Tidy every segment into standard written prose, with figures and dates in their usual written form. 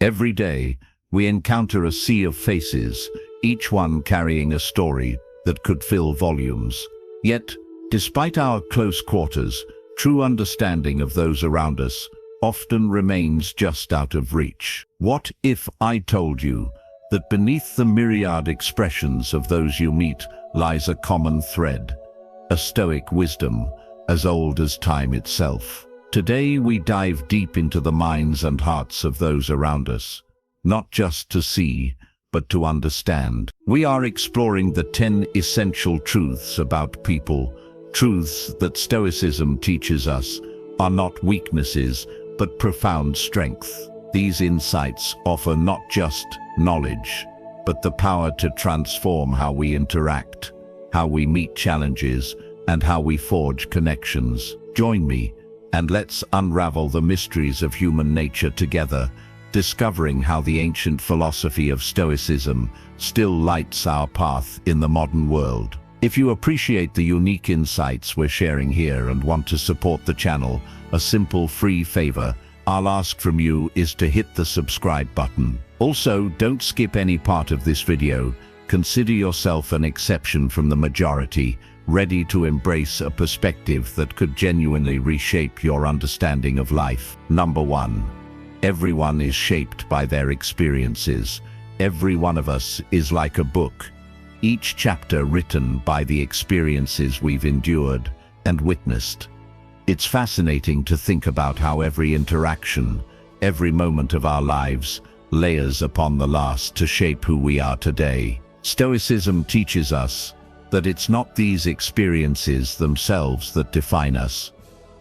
Every day, we encounter a sea of faces, each one carrying a story that could fill volumes. Yet, despite our close quarters, true understanding of those around us often remains just out of reach. What if I told you that beneath the myriad expressions of those you meet lies a common thread, a Stoic wisdom as old as time itself? Today we dive deep into the minds and hearts of those around us, not just to see, but to understand. We are exploring the 10 essential truths about people, truths that Stoicism teaches us are not weaknesses, but profound strength. These insights offer not just knowledge, but the power to transform how we interact, how we meet challenges, and how we forge connections. Join me, and let's unravel the mysteries of human nature together, discovering how the ancient philosophy of Stoicism still lights our path in the modern world. If you appreciate the unique insights we're sharing here and want to support the channel, a simple free favor I'll ask from you is to hit the subscribe button. Also, don't skip any part of this video. Consider yourself an exception from the majority, ready to embrace a perspective that could genuinely reshape your understanding of life. Number 1. Everyone is shaped by their experiences. Every one of us is like a book, each chapter written by the experiences we've endured and witnessed. It's fascinating to think about how every interaction, every moment of our lives, layers upon the last to shape who we are today. Stoicism teaches us that it's not these experiences themselves that define us,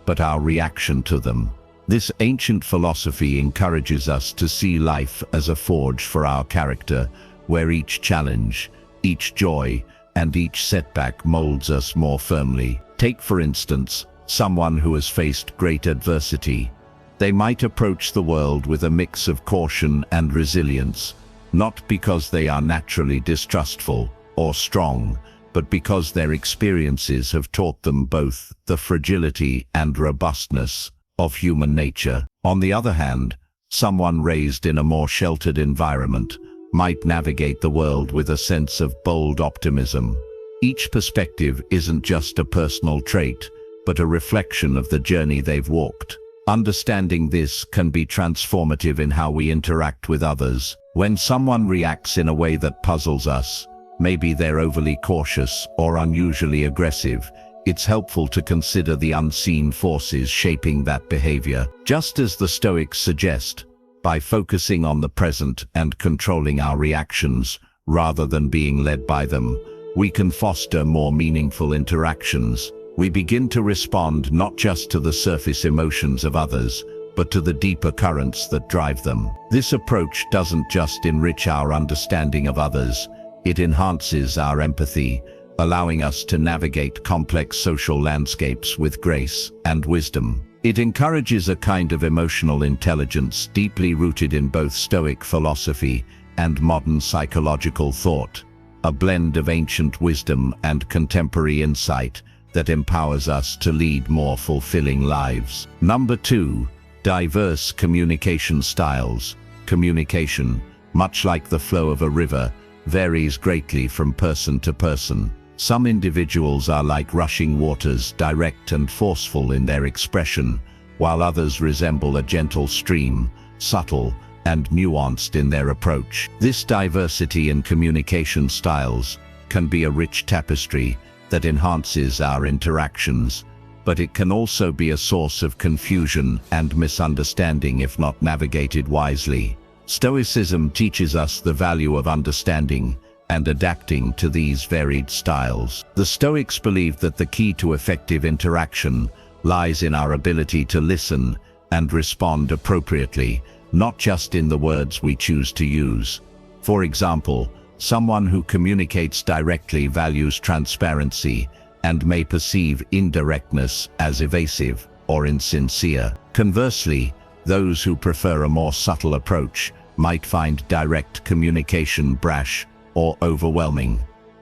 but our reaction to them. This ancient philosophy encourages us to see life as a forge for our character, where each challenge, each joy, and each setback molds us more firmly. Take, for instance, someone who has faced great adversity. They might approach the world with a mix of caution and resilience, not because they are naturally distrustful or strong, but because their experiences have taught them both the fragility and robustness of human nature. On the other hand, someone raised in a more sheltered environment might navigate the world with a sense of bold optimism. Each perspective isn't just a personal trait, but a reflection of the journey they've walked. Understanding this can be transformative in how we interact with others. When someone reacts in a way that puzzles us, maybe they're overly cautious or unusually aggressive, it's helpful to consider the unseen forces shaping that behavior. Just as the Stoics suggest, by focusing on the present and controlling our reactions rather than being led by them, we can foster more meaningful interactions. We begin to respond not just to the surface emotions of others, but to the deeper currents that drive them. This approach doesn't just enrich our understanding of others, it enhances our empathy, allowing us to navigate complex social landscapes with grace and wisdom. It encourages a kind of emotional intelligence deeply rooted in both Stoic philosophy and modern psychological thought, a blend of ancient wisdom and contemporary insight that empowers us to lead more fulfilling lives. Number 2. Diverse communication styles. Communication, much like the flow of a river, varies greatly from person to person. Some individuals are like rushing waters, direct and forceful in their expression, while others resemble a gentle stream, subtle and nuanced in their approach. This diversity in communication styles can be a rich tapestry that enhances our interactions, but it can also be a source of confusion and misunderstanding if not navigated wisely. Stoicism teaches us the value of understanding and adapting to these varied styles. The Stoics believe that the key to effective interaction lies in our ability to listen and respond appropriately, not just in the words we choose to use. For example, someone who communicates directly values transparency and may perceive indirectness as evasive or insincere. Conversely, those who prefer a more subtle approach might find direct communication brash or overwhelming.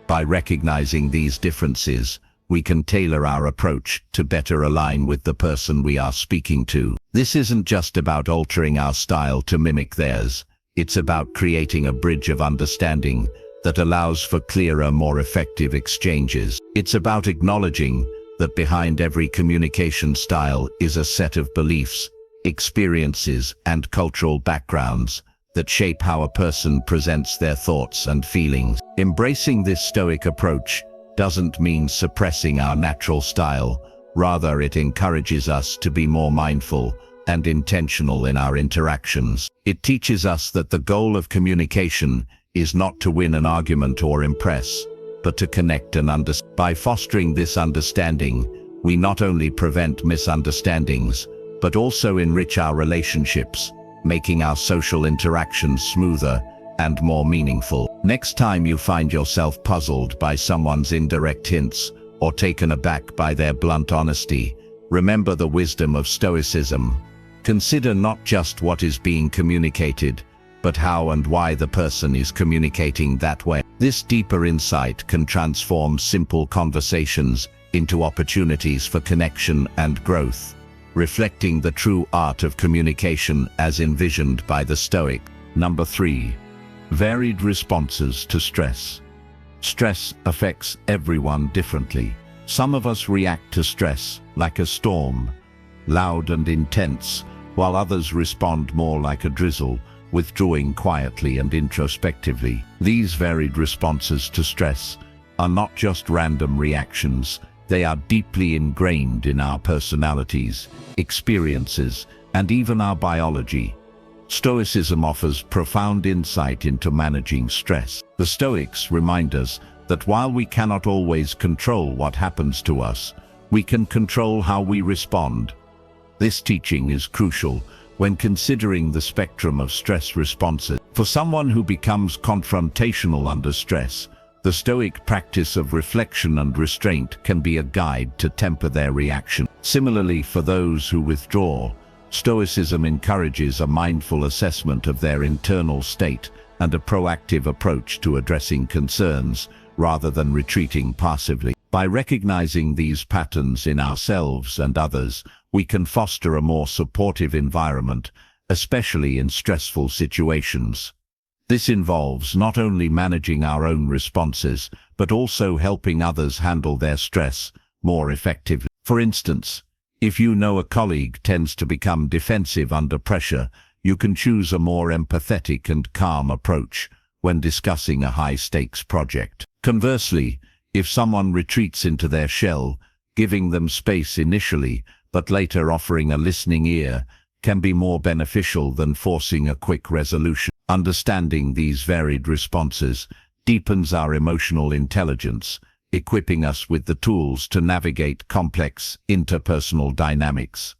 By recognizing these differences, we can tailor our approach to better align with the person we are speaking to. This isn't just about altering our style to mimic theirs. It's about creating a bridge of understanding that allows for clearer, more effective exchanges. It's about acknowledging that behind every communication style is a set of beliefs, experiences, and cultural backgrounds that shape how a person presents their thoughts and feelings. Embracing this Stoic approach doesn't mean suppressing our natural style. Rather, it encourages us to be more mindful and intentional in our interactions. It teaches us that the goal of communication is not to win an argument or impress, but to connect and understand. By fostering this understanding, we not only prevent misunderstandings, but also enrich our relationships, making our social interactions smoother and more meaningful. Next time you find yourself puzzled by someone's indirect hints or taken aback by their blunt honesty, remember the wisdom of Stoicism. Consider not just what is being communicated, but how and why the person is communicating that way. This deeper insight can transform simple conversations into opportunities for connection and growth, reflecting the true art of communication as envisioned by the Stoic. Number 3. Varied responses to stress. Stress affects everyone differently. Some of us react to stress like a storm, loud and intense, while others respond more like a drizzle, withdrawing quietly and introspectively. These varied responses to stress are not just random reactions. They are deeply ingrained in our personalities, experiences, and even our biology. Stoicism offers profound insight into managing stress. The Stoics remind us that while we cannot always control what happens to us, we can control how we respond. This teaching is crucial when considering the spectrum of stress responses. For someone who becomes confrontational under stress, the Stoic practice of reflection and restraint can be a guide to temper their reaction. Similarly, for those who withdraw, Stoicism encourages a mindful assessment of their internal state and a proactive approach to addressing concerns rather than retreating passively. By recognizing these patterns in ourselves and others, we can foster a more supportive environment, especially in stressful situations. This involves not only managing our own responses, but also helping others handle their stress more effectively. For instance, if you know a colleague tends to become defensive under pressure, you can choose a more empathetic and calm approach when discussing a high-stakes project. Conversely, if someone retreats into their shell, giving them space initially, but later offering a listening ear, can be more beneficial than forcing a quick resolution. Understanding these varied responses deepens our emotional intelligence, equipping us with the tools to navigate complex interpersonal dynamics.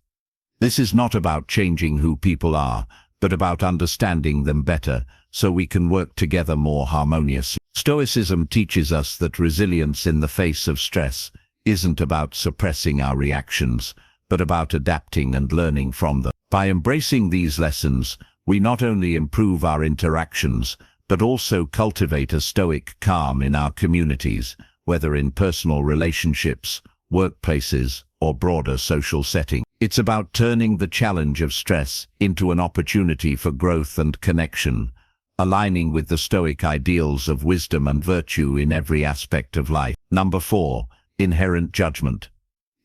This is not about changing who people are, but about understanding them better so we can work together more harmoniously. Stoicism teaches us that resilience in the face of stress isn't about suppressing our reactions, but about adapting and learning from them. By embracing these lessons, we not only improve our interactions, but also cultivate a Stoic calm in our communities, whether in personal relationships, workplaces, or broader social settings. It's about turning the challenge of stress into an opportunity for growth and connection, aligning with the Stoic ideals of wisdom and virtue in every aspect of life. Number 4. Inherent judgment.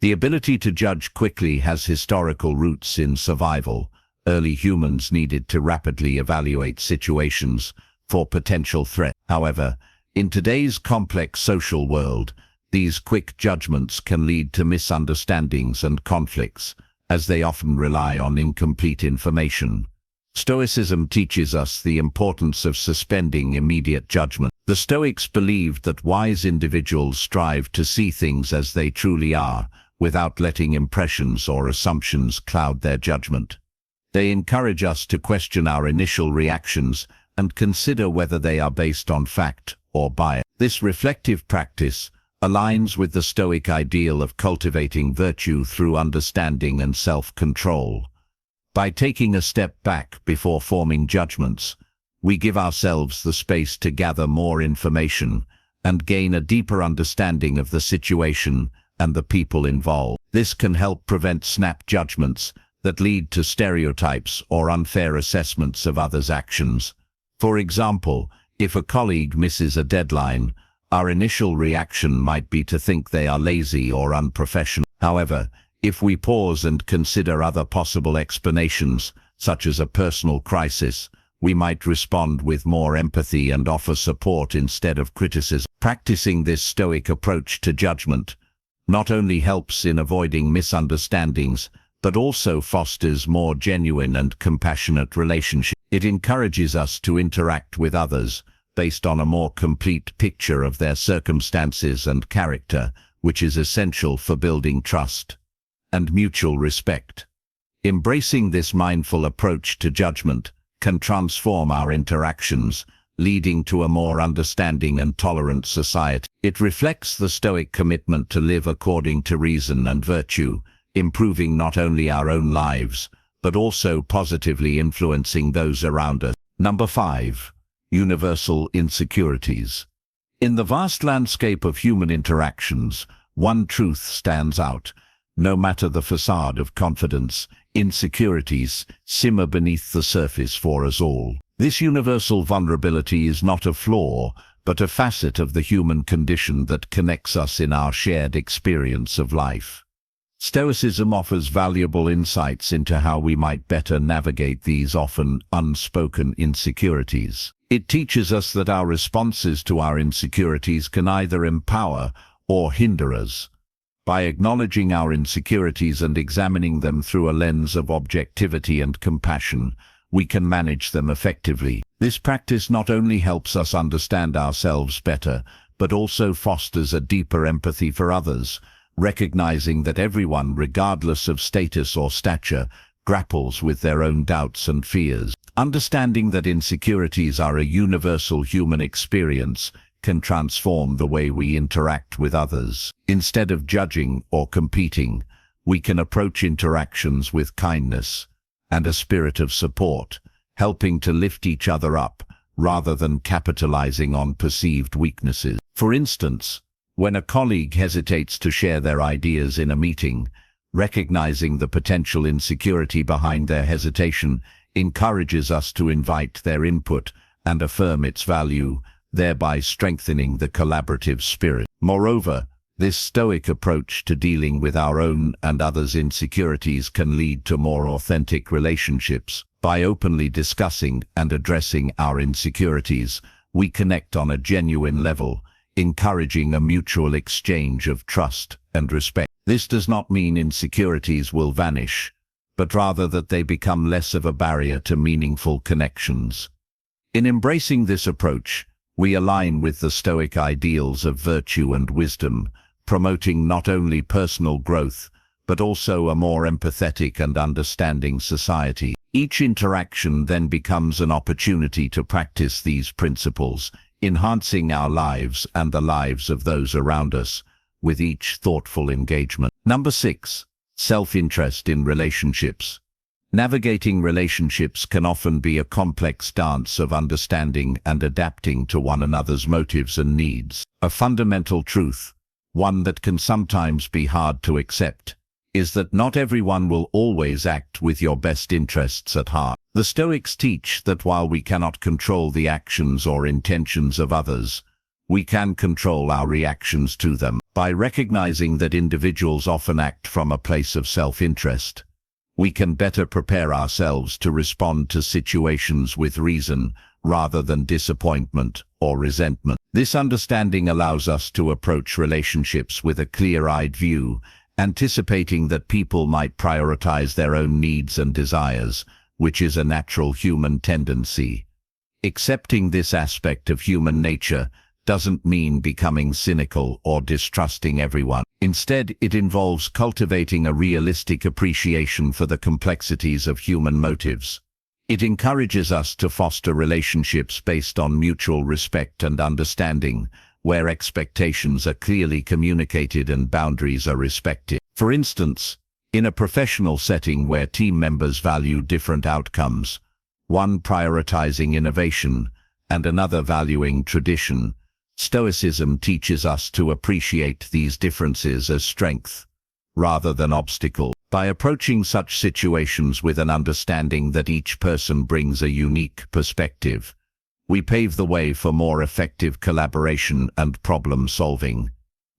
The ability to judge quickly has historical roots in survival. Early humans needed to rapidly evaluate situations for potential threat. However, in today's complex social world, these quick judgments can lead to misunderstandings and conflicts, as they often rely on incomplete information. Stoicism teaches us the importance of suspending immediate judgment. The Stoics believed that wise individuals strive to see things as they truly are, without letting impressions or assumptions cloud their judgment. They encourage us to question our initial reactions and consider whether they are based on fact or bias. This reflective practice aligns with the Stoic ideal of cultivating virtue through understanding and self-control. By taking a step back before forming judgments, we give ourselves the space to gather more information and gain a deeper understanding of the situation and the people involved. This can help prevent snap judgments that lead to stereotypes or unfair assessments of others' actions. For example, if a colleague misses a deadline, our initial reaction might be to think they are lazy or unprofessional. However, if we pause and consider other possible explanations, such as a personal crisis, we might respond with more empathy and offer support instead of criticism. Practicing this Stoic approach to judgment not only helps in avoiding misunderstandings, but also fosters more genuine and compassionate relationships. It encourages us to interact with others based on a more complete picture of their circumstances and character, which is essential for building trust and mutual respect. Embracing this mindful approach to judgment can transform our interactions, leading to a more understanding and tolerant society. It reflects the Stoic commitment to live according to reason and virtue, improving not only our own lives, but also positively influencing those around us. Number 5. Universal insecurities. In the vast landscape of human interactions, one truth stands out. No matter the facade of confidence, insecurities simmer beneath the surface for us all. This universal vulnerability is not a flaw, but a facet of the human condition that connects us in our shared experience of life. Stoicism offers valuable insights into how we might better navigate these often unspoken insecurities. It teaches us that our responses to our insecurities can either empower or hinder us. By acknowledging our insecurities and examining them through a lens of objectivity and compassion, we can manage them effectively. This practice not only helps us understand ourselves better, but also fosters a deeper empathy for others, recognizing that everyone, regardless of status or stature, grapples with their own doubts and fears. Understanding that insecurities are a universal human experience can transform the way we interact with others. Instead of judging or competing, we can approach interactions with kindness and a spirit of support, helping to lift each other up rather than capitalizing on perceived weaknesses. For instance, when a colleague hesitates to share their ideas in a meeting, recognizing the potential insecurity behind their hesitation encourages us to invite their input and affirm its value, thereby strengthening the collaborative spirit. Moreover, this Stoic approach to dealing with our own and others' insecurities can lead to more authentic relationships. By openly discussing and addressing our insecurities, we connect on a genuine level, encouraging a mutual exchange of trust and respect. This does not mean insecurities will vanish, but rather that they become less of a barrier to meaningful connections. In embracing this approach, we align with the Stoic ideals of virtue and wisdom, promoting not only personal growth, but also a more empathetic and understanding society. Each interaction then becomes an opportunity to practice these principles, enhancing our lives and the lives of those around us with each thoughtful engagement. Number 6. Self-interest in relationships. Navigating relationships can often be a complex dance of understanding and adapting to one another's motives and needs. A fundamental truth, one that can sometimes be hard to accept, is that not everyone will always act with your best interests at heart. The Stoics teach that while we cannot control the actions or intentions of others, we can control our reactions to them. By recognizing that individuals often act from a place of self-interest, we can better prepare ourselves to respond to situations with reason rather than disappointment or resentment. This understanding allows us to approach relationships with a clear-eyed view, anticipating that people might prioritize their own needs and desires, which is a natural human tendency. Accepting this aspect of human nature doesn't mean becoming cynical or distrusting everyone. Instead, it involves cultivating a realistic appreciation for the complexities of human motives. It encourages us to foster relationships based on mutual respect and understanding, where expectations are clearly communicated and boundaries are respected. For instance, in a professional setting where team members value different outcomes, one prioritizing innovation and another valuing tradition, Stoicism teaches us to appreciate these differences as strength, rather than obstacle. By approaching such situations with an understanding that each person brings a unique perspective, we pave the way for more effective collaboration and problem-solving.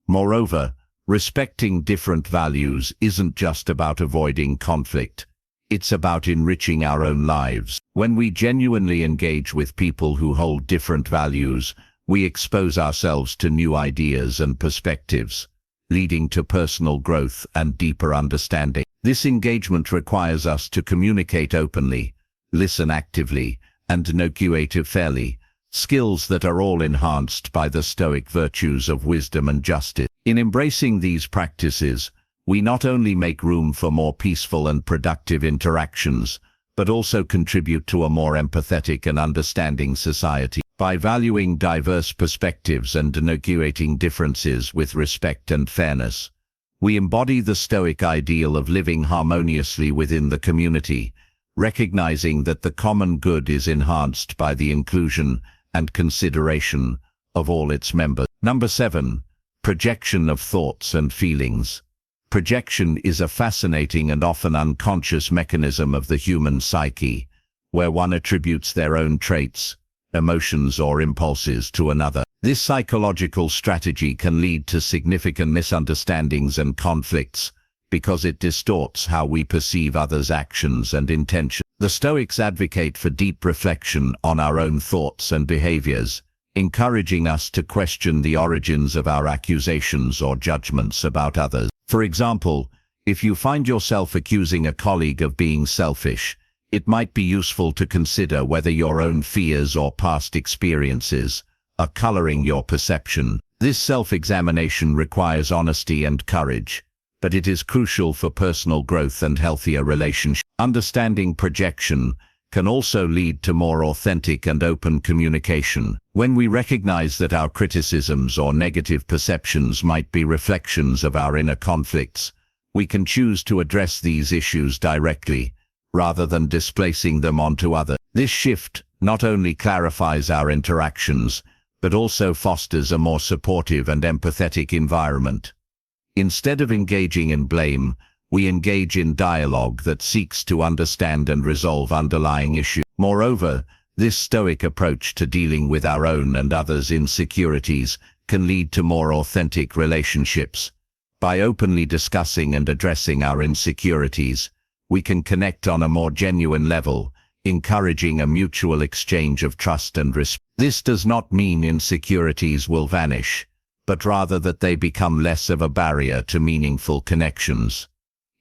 Moreover, respecting different values isn't just about avoiding conflict. It's about enriching our own lives. When we genuinely engage with people who hold different values, we expose ourselves to new ideas and perspectives, leading to personal growth and deeper understanding. This engagement requires us to communicate openly, listen actively, and negotiate fairly, skills that are all enhanced by the Stoic virtues of wisdom and justice. In embracing these practices, we not only make room for more peaceful and productive interactions, but also contribute to a more empathetic and understanding society. By valuing diverse perspectives and negotiating differences with respect and fairness, we embody the Stoic ideal of living harmoniously within the community, recognizing that the common good is enhanced by the inclusion and consideration of all its members. Number 7. Projection of thoughts and feelings. Projection is a fascinating and often unconscious mechanism of the human psyche, where one attributes their own traits, emotions or impulses to another. This psychological strategy can lead to significant misunderstandings and conflicts, because it distorts how we perceive others' actions and intentions. The Stoics advocate for deep reflection on our own thoughts and behaviors, encouraging us to question the origins of our accusations or judgments about others. For example, if you find yourself accusing a colleague of being selfish, it might be useful to consider whether your own fears or past experiences are coloring your perception. This self-examination requires honesty and courage, but it is crucial for personal growth and healthier relationships. Understanding projection can also lead to more authentic and open communication. When we recognize that our criticisms or negative perceptions might be reflections of our inner conflicts, we can choose to address these issues directly, rather than displacing them onto others. This shift not only clarifies our interactions, but also fosters a more supportive and empathetic environment. Instead of engaging in blame, we engage in dialogue that seeks to understand and resolve underlying issues. Moreover, this Stoic approach to dealing with our own and others' insecurities can lead to more authentic relationships. By openly discussing and addressing our insecurities, we can connect on a more genuine level, encouraging a mutual exchange of trust and respect. This does not mean insecurities will vanish, but rather that they become less of a barrier to meaningful connections.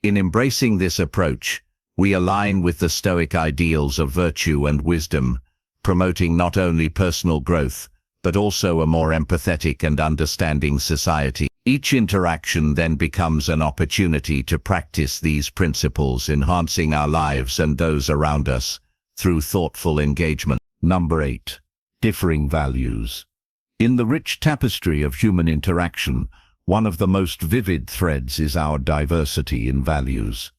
In embracing this approach, we align with the Stoic ideals of virtue and wisdom, promoting not only personal growth, but also a more empathetic and understanding society. Each interaction then becomes an opportunity to practice these principles, enhancing our lives and those around us through thoughtful engagement. Number 8. Differing values. In the rich tapestry of human interaction, one of the most vivid threads is our diversity in values.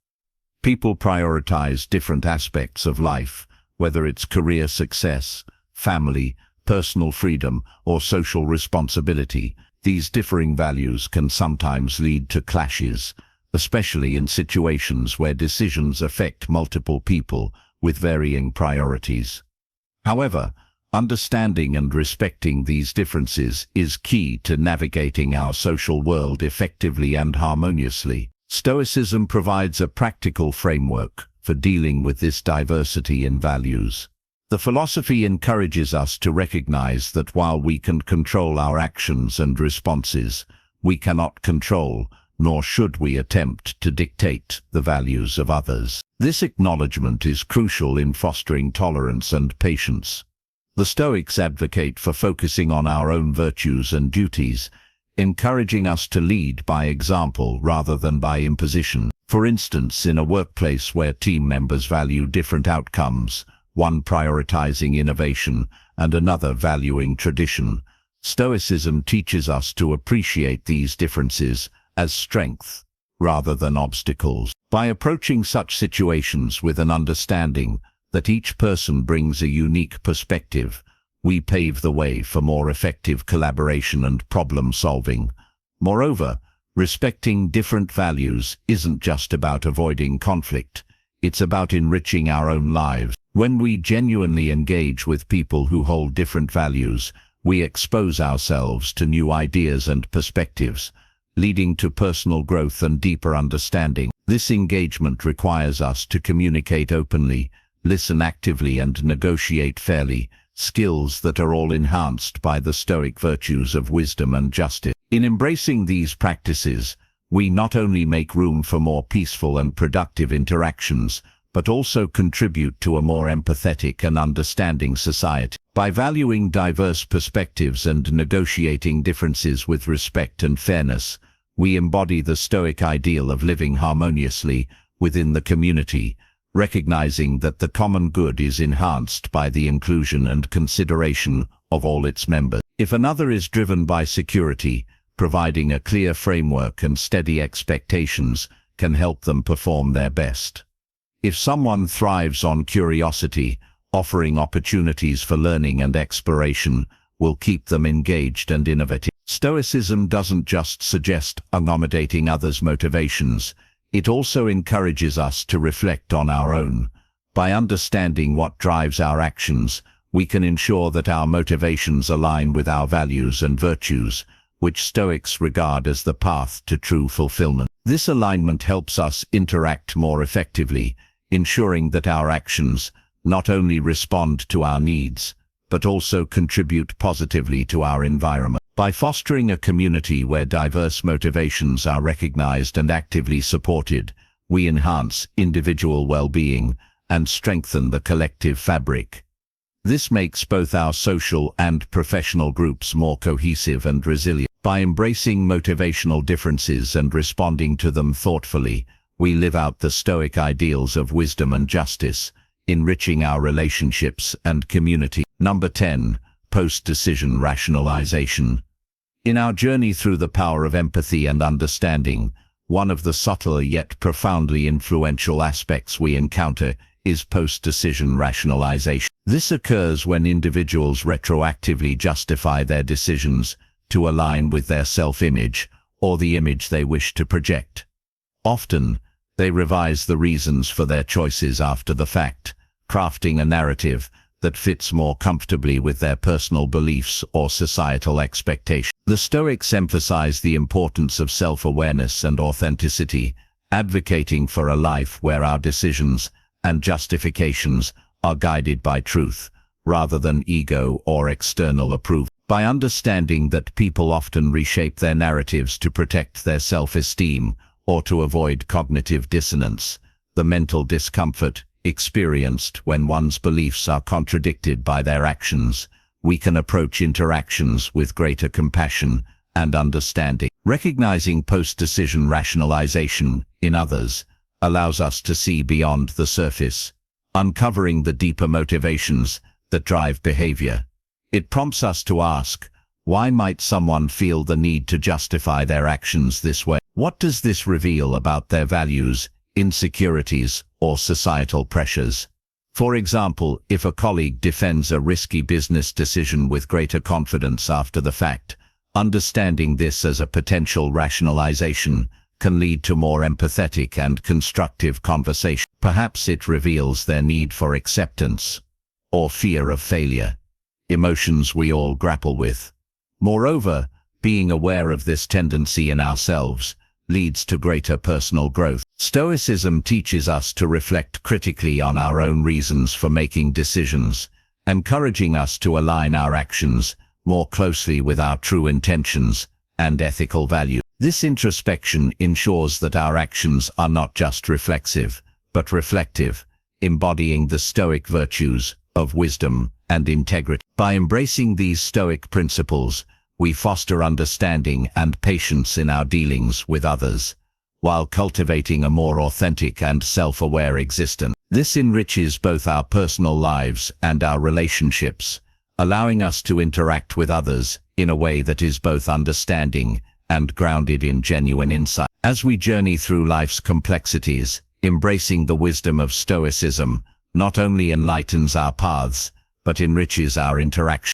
People prioritize different aspects of life, whether it's career success, family, personal freedom, or social responsibility. These differing values can sometimes lead to clashes, especially in situations where decisions affect multiple people with varying priorities. However, understanding and respecting these differences is key to navigating our social world effectively and harmoniously. Stoicism provides a practical framework for dealing with this diversity in values. The philosophy encourages us to recognize that while we can control our actions and responses, we cannot control, nor should we attempt to dictate, the values of others. This acknowledgement is crucial in fostering tolerance and patience. The Stoics advocate for focusing on our own virtues and duties, encouraging us to lead by example rather than by imposition. For instance, in a workplace where team members value different outcomes, one prioritizing innovation and another valuing tradition, Stoicism teaches us to appreciate these differences as strength rather than obstacles. By approaching such situations with an understanding that each person brings a unique perspective, we pave the way for more effective collaboration and problem-solving. Moreover, respecting different values isn't just about avoiding conflict, it's about enriching our own lives. When we genuinely engage with people who hold different values, we expose ourselves to new ideas and perspectives, leading to personal growth and deeper understanding. This engagement requires us to communicate openly, listen actively, and negotiate fairly, skills that are all enhanced by the Stoic virtues of wisdom and justice. In embracing these practices, we not only make room for more peaceful and productive interactions, but also contribute to a more empathetic and understanding society. By valuing diverse perspectives and negotiating differences with respect and fairness, we embody the Stoic ideal of living harmoniously within the community, recognizing that the common good is enhanced by the inclusion and consideration of all its members. If another is driven by security, providing a clear framework and steady expectations can help them perform their best. If someone thrives on curiosity, offering opportunities for learning and exploration will keep them engaged and innovative. Stoicism doesn't just suggest accommodating others' motivations, it also encourages us to reflect on our own. By understanding what drives our actions, we can ensure that our motivations align with our values and virtues, which Stoics regard as the path to true fulfillment. This alignment helps us interact more effectively, ensuring that our actions not only respond to our needs, but also contribute positively to our environment. By fostering a community where diverse motivations are recognized and actively supported, we enhance individual well-being and strengthen the collective fabric. This makes both our social and professional groups more cohesive and resilient. By embracing motivational differences and responding to them thoughtfully, we live out the Stoic ideals of wisdom and justice, enriching our relationships and community. Number 10. Post-decision rationalization. In our journey through the power of empathy and understanding, one of the subtler yet profoundly influential aspects we encounter is post-decision rationalization. This occurs when individuals retroactively justify their decisions to align with their self-image or the image they wish to project. Often, they revise the reasons for their choices after the fact, crafting a narrative that fits more comfortably with their personal beliefs or societal expectations. The Stoics emphasize the importance of self-awareness and authenticity, advocating for a life where our decisions and justifications are guided by truth, rather than ego or external approval. By understanding that people often reshape their narratives to protect their self-esteem or to avoid cognitive dissonance, the mental discomfort experienced when one's beliefs are contradicted by their actions, we can approach interactions with greater compassion and understanding. Recognizing post-decision rationalization in others allows us to see beyond the surface, uncovering the deeper motivations that drive behavior. It prompts us to ask, why might someone feel the need to justify their actions this way? What does this reveal about their values, insecurities, or societal pressures? For example, if a colleague defends a risky business decision with greater confidence after the fact, understanding this as a potential rationalization can lead to more empathetic and constructive conversation. Perhaps it reveals their need for acceptance or fear of failure, emotions we all grapple with. Moreover, being aware of this tendency in ourselves leads to greater personal growth. Stoicism teaches us to reflect critically on our own reasons for making decisions, encouraging us to align our actions more closely with our true intentions and ethical values. This introspection ensures that our actions are not just reflexive, but reflective, embodying the Stoic virtues of wisdom and integrity. By embracing these Stoic principles, we foster understanding and patience in our dealings with others, while cultivating a more authentic and self-aware existence. This enriches both our personal lives and our relationships, allowing us to interact with others in a way that is both understanding and grounded in genuine insight. As we journey through life's complexities, embracing the wisdom of Stoicism not only enlightens our paths, but enriches our interaction.